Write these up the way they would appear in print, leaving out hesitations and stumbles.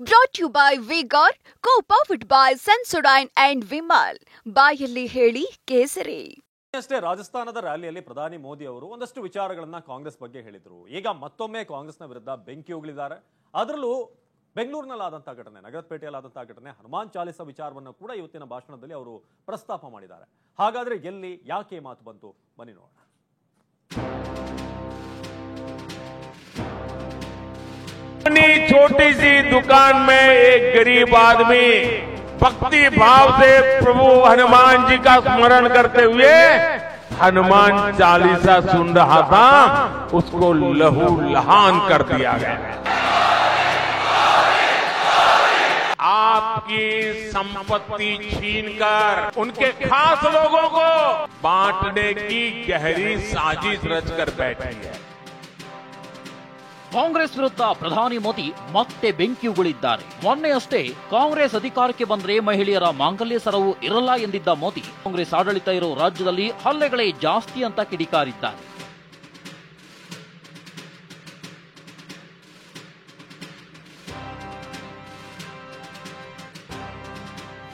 Brought to you by Vigor, co-powered by Sensodyne and Vimal. ಬಾಯಲ್ಲಿ ಹೇಳಿ ಕೇಸರಿ. ಅಷ್ಟೇ ರಾಜಸ್ಥಾನದ ರ್ಯಾಲಿಯಲ್ಲಿ ಪ್ರಧಾನಿ ಮೋದಿ ಅವರು ಒಂದಷ್ಟು ವಿಚಾರಗಳನ್ನ ಕಾಂಗ್ರೆಸ್ ಬಗ್ಗೆ ಹೇಳಿದ್ರು. ಈಗ ಮತ್ತೊಮ್ಮೆ ಕಾಂಗ್ರೆಸ್ನ ವಿರುದ್ಧ ಬೆಂಕಿ ಉಗುಳಿದ್ದಾರೆ. ಅದರಲ್ಲೂ ಬೆಂಗಳೂರಿನಲ್ಲಾದಂತಹ ಘಟನೆ, ನಗರಪೇಟೆಯಲ್ಲಾದಂತಹ ಘಟನೆ, ಹನುಮಾನ್ ಚಾಲಿಸ ವಿಚಾರವನ್ನು ಕೂಡ ಇವತ್ತಿನ ಭಾಷಣದಲ್ಲಿ ಅವರು ಪ್ರಸ್ತಾಪ ಮಾಡಿದ್ದಾರೆ. ಹಾಗಾದ್ರೆ ಎಲ್ಲಿ ಯಾಕೆ ಮಾತು ಬಂತು, ಬನ್ನಿ ನೋಡೋಣ. अपनी छोटी सी दुकान में एक गरीब आदमी भक्ति भाव से प्रभु हनुमान जी का स्मरण करते हुए हनुमान चालीसा सुन रहा था, उसको लहू लहान कर दिया गया। आपकी संपत्ति छीनकर उनके खास लोगों को बांटने की गहरी साजिश रचकर बैठी है. ಕಾಂಗ್ರೆಸ್ ವಿರುದ್ಧ ಪ್ರಧಾನಿ ಮೋದಿ ಮತ್ತೆ ಬೆಂಕಿ ಉಗುಳಿದ್ದಾರೆ. ಮೊನ್ನೆಯಷ್ಟೇ ಕಾಂಗ್ರೆಸ್ ಅಧಿಕಾರಕ್ಕೆ ಬಂದ್ರೆ ಮಹಿಳೆಯರ ಮಾಂಗಲ್ಯ ಸರವು ಇರಲ್ಲ ಎಂದಿದ್ದ ಮೋದಿ, ಕಾಂಗ್ರೆಸ್ ಆಡಳಿತ ಇರೋ ರಾಜ್ಯದಲ್ಲಿ ಹಲ್ಲೆಗಳೇ ಜಾಸ್ತಿ ಅಂತ ಕಿಡಿಕಾರಿದ್ದಾರೆ.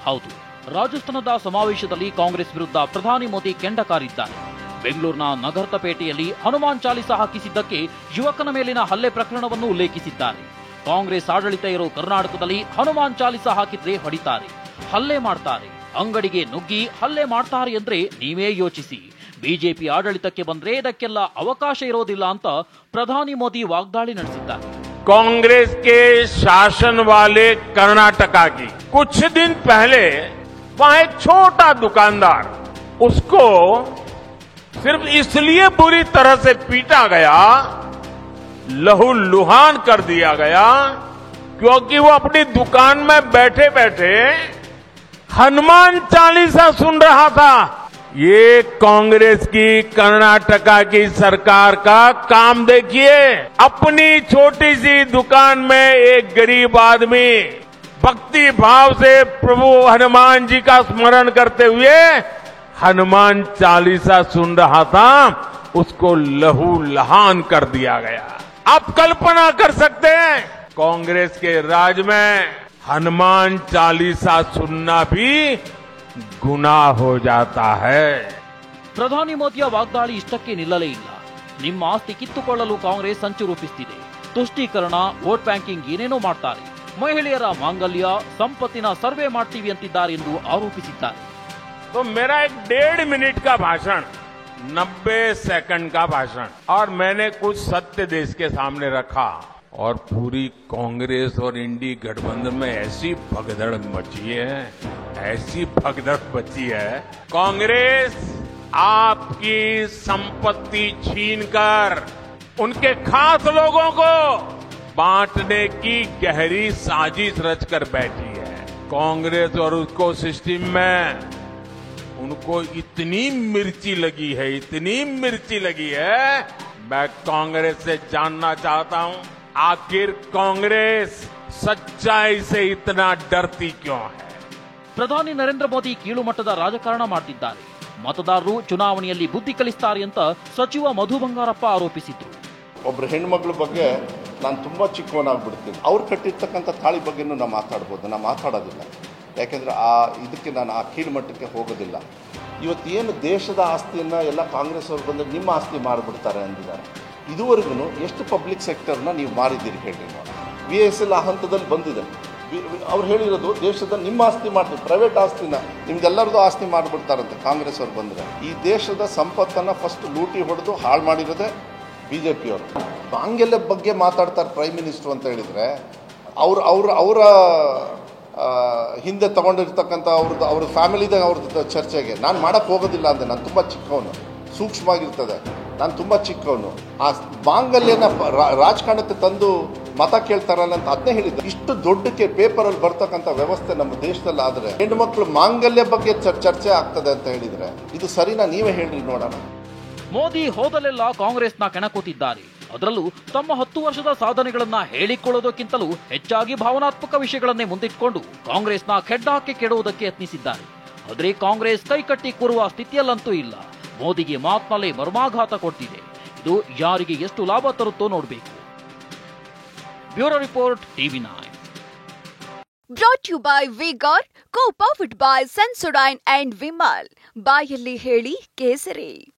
ಹೌದು, ರಾಜಸ್ಥಾನದ ಸಮಾವೇಶದಲ್ಲಿ ಕಾಂಗ್ರೆಸ್ ವಿರುದ್ಧ ಪ್ರಧಾನಿ ಮೋದಿ ಕೆಂಡ ಕಾರಿದ್ದಾರೆ. ಬೆಂಗಳೂರಿನ ನಗರಪೇಟೆಯಲ್ಲಿ ಹನುಮಾನ್ ಚಾಲಿಸ ಹಾಕಿಸಿದ್ದಕ್ಕೆ ಯುವಕನ ಮೇಲಿನ ಹಲ್ಲೆ ಪ್ರಕರಣವನ್ನು ಉಲ್ಲೇಖಿಸಿದ್ದಾರೆ. ಕಾಂಗ್ರೆಸ್ ಆಡಳಿತ ಇರೋ ಕರ್ನಾಟಕದಲ್ಲಿ ಹನುಮಾನ್ ಚಾಲಿಸ ಹಾಕಿದ್ರೆ ಹೊಡಿತಾರೆ, ಹಲ್ಲೆ ಮಾಡ್ತಾರೆ, ಅಂಗಡಿಗೆ ನುಗ್ಗಿ ಹಲ್ಲೆ ಮಾಡ್ತಾರೆ ಅಂದ್ರೆ ನೀವೇ ಯೋಚಿಸಿ. ಬಿಜೆಪಿ ಆಡಳಿತಕ್ಕೆ ಬಂದ್ರೆ ಇದಕ್ಕೆಲ್ಲ ಅವಕಾಶ ಇರೋದಿಲ್ಲ ಅಂತ ಪ್ರಧಾನಿ ಮೋದಿ ವಾಗ್ದಾಳಿ ನಡೆಸಿದ್ದಾರೆ. कांग्रेस के शासन वाले कर्नाटका की कुछ दिन पहले वहां एक छोटा दुकानदार, उसको सिर्फ इसलिए बुरी तरह से पीटा गया, लहू लुहान कर दिया गया, क्योंकि वो अपनी दुकान में बैठे बैठे हनुमान चालीसा सुन रहा था. ये कांग्रेस की कर्नाटका की सरकार का काम देखिए. अपनी छोटी सी दुकान में एक गरीब आदमी भक्ति भाव से प्रभु हनुमान जी का स्मरण करते हुए हनुमान चालीसा सुन रहा था, उसको लहू लहान कर दिया गया. आप कल्पना कर सकते हैं, कांग्रेस के राज में हनुमान चालीसा सुनना भी गुनाह हो जाता है. ಪ್ರಧಾನಿ ಮೋದಿಯ ವಾಗ್ದಾಳಿ ಇಷ್ಟಕ್ಕೆ ನಿಲ್ಲಲೇ ಇಲ್ಲ. ನಿಮ್ಮ ಆಸ್ತಿ ಕಿತ್ತುಕೊಳ್ಳಲು ಕಾಂಗ್ರೆಸ್ ಸಂಚು ರೂಪಿಸುತ್ತಿದೆ, ತುಷ್ಟೀಕರಣ, ವೋಟ್ ಬ್ಯಾಂಕಿಂಗ್ ಏನೇನೋ ಮಾಡ್ತಾರೆ, ಮಹಿಳೆಯರ ಮಾಂಗಲ್ಯ, ಸಂಪತ್ತಿನ ಸರ್ವೆ ಮಾಡ್ತೀವಿ ಅಂತಿದ್ದಾರೆ ಎಂದು ಆರೋಪಿಸಿದ್ದಾರೆ. तो मेरा एक 1.5 मिनट का भाषण 90 सेकंड का भाषण, और मैंने कुछ सत्य देश के सामने रखा, और पूरी कांग्रेस और इंडी गठबंधन में ऐसी भगदड़ मची है, ऐसी भगदड़ मची है. कांग्रेस आपकी संपत्ति छीनकर उनके खास लोगों को बांटने की गहरी साजिश रचकर बैठी है. कांग्रेस और उसको सिस्टम में उनको इतनी मिर्ची लगी है, इतनी मिर्ची लगी है. मैं कांग्रेस से जानना चाहता हूं, आखिर कांग्रेस सच्चाई से इतना डरती क्यों है? ಪ್ರಧಾನಿ ನರೇಂದ್ರ ಮೋದಿ ಕೀಳು ಮಟ್ಟದ ರಾಜಕಾರಣ ಮಾಡ್ತಿದ್ದಾರೆ, ಮತದಾರರು ಚುನಾವಣೆಯಲ್ಲಿ ಬುದ್ಧಿ ಕಲಿಸ್ತಾರೆ ಅಂತ ಸಚಿವ ಮಧು ಬಂಗಾರಪ್ಪ ಆರೋಪಿಸಿದ್ರು. ಒಬ್ಬರು ಹೆಣ್ಮಕ್ಳ ಬಗ್ಗೆ ನಾನು ತುಂಬ ಚಿಕ್ಕವನಾಗ್ಬಿಡ್ತೀನಿ, ಅವ್ರು ಕಟ್ಟಿರ್ತಕ್ಕಂಥ ತಾಳಿ ಬಗ್ಗೆನೂ ನಾನು ಮಾತಾಡ್ಬೋದು, ನಾನು ಮಾತಾಡೋದಿಲ್ಲ. ಯಾಕೆಂದರೆ ಇದಕ್ಕೆ ನಾನು ಆ ಕೀಳು ಮಟ್ಟಕ್ಕೆ ಹೋಗೋದಿಲ್ಲ. ಇವತ್ತೇನು ದೇಶದ ಆಸ್ತಿಯನ್ನು ಎಲ್ಲ ಕಾಂಗ್ರೆಸ್ ಅವ್ರು ಬಂದರೆ ನಿಮ್ಮ ಆಸ್ತಿ ಮಾರಿಬಿಡ್ತಾರೆ ಅಂದಿದ್ದಾರೆ. ಇದುವರೆಗೂ ಎಷ್ಟು ಪಬ್ಲಿಕ್ ಸೆಕ್ಟರ್ನ ನೀವು ಮಾರಿದ್ದೀರಿ ಹೇಳಿ ನೋಡಿ. VSL ಆ ಹಂತದಲ್ಲಿ ಬಂದಿದೆ. ಅವ್ರು ಹೇಳಿರೋದು ದೇಶದ ನಿಮ್ಮ ಆಸ್ತಿ ಮಾಡ್ತೀವಿ, ಪ್ರೈವೇಟ್ ಆಸ್ತಿನ ನಿಮ್ಗೆಲ್ಲರದು ಆಸ್ತಿ ಮಾಡಿಬಿಡ್ತಾರಂತೆ ಕಾಂಗ್ರೆಸ್ ಅವ್ರು ಬಂದರೆ. ಈ ದೇಶದ ಸಂಪತ್ತನ್ನು ಫಸ್ಟ್ ಲೂಟಿ ಹೊಡೆದು ಹಾಳು ಮಾಡಿರೋದೇ BJP ಅವರು. ಮಾಂಗಲ್ಯ ಬಗ್ಗೆ ಮಾತಾಡ್ತಾರೆ ಪ್ರೈಮ್ ಮಿನಿಸ್ಟ್ರು ಅಂತ ಹೇಳಿದರೆ, ಅವರ ಹಿಂದೆ ತಗೊಂಡಿರ್ತಕ್ಕಂಥ ಅವ್ರ ಫ್ಯಾಮಿಲಿದಾಗ ಅವ್ರದ್ದು ಚರ್ಚೆಗೆ ನಾನು ಮಾಡೋಕ್ಕೆ ಹೋಗೋದಿಲ್ಲ ಅಂದೆ. ನಾನು ತುಂಬ ಚಿಕ್ಕವನು, ಸೂಕ್ಷ್ಮವಾಗಿರ್ತದೆ, ನಾನು ತುಂಬ ಚಿಕ್ಕವನು. ಆ ಮಾಂಗಲ್ಯನ ರಾಜಕಾರಣಕ್ಕೆ ತಂದು ಮತ ಕೇಳ್ತಾರಲ್ಲ ಅಂತ ಅದನ್ನೇ ಹೇಳಿದ್ದೆ. ಇಷ್ಟು ದೊಡ್ಡಕ್ಕೆ ಪೇಪರಲ್ಲಿ ಬರ್ತಕ್ಕಂಥ ವ್ಯವಸ್ಥೆ ನಮ್ಮ ದೇಶದಲ್ಲಿ ಆದರೆ ಹೆಣ್ಣುಮಕ್ಳು ಮಾಂಗಲ್ಯ ಬಗ್ಗೆ ಚರ್ಚೆ ಆಗ್ತದೆ ಅಂತ ಹೇಳಿದರೆ ಇದು ಸರಿನಾ? ನೀವೇ ಹೇಳ್ರಿ ನೋಡೋಣ. ಮೋದಿ ಹೋದಲೆಲ್ಲ ಕಾಂಗ್ರೆಸ್ನ ಕೆಣಕುತ್ತಿದ್ದಾರೆ. ಅದರಲ್ಲೂ ತಮ್ಮ 10 ವರ್ಷದ ಸಾಧನೆಗಳನ್ನ ಹೇಳಿಕೊಳ್ಳೋದಕ್ಕಿಂತಲೂ ಹೆಚ್ಚಾಗಿ ಭಾವನಾತ್ಮಕ ವಿಷಯಗಳನ್ನೇ ಮುಂದಿಟ್ಟುಕೊಂಡು ಕಾಂಗ್ರೆಸ್ನ ಖೆಡ್ಡಾಕ್ಕೆ ಕೆಡುವುದಕ್ಕೆ ಯತ್ನಿಸಿದ್ದಾರೆ. ಆದರೆ ಕಾಂಗ್ರೆಸ್ ಕೈಕಟ್ಟಿ ಕೂರುವ ಸ್ಥಿತಿಯಲ್ಲಂತೂ ಇಲ್ಲ. ಮೋದಿಗೆ ಮಾತ್ನಲ್ಲೇ ಮರ್ಮಾಘಾತ ಕೊಡ್ತಿದೆ. ಇದು ಯಾರಿಗೆ ಎಷ್ಟು ಲಾಭ ತರುತ್ತೋ ನೋಡಬೇಕು. Bureau report, TV9. Brought you by Vigor, co powered by Sensodyne and Vimal. ಬಾಯಲ್ಲಿ ಹೇಳಿ ಕೇಸರಿ.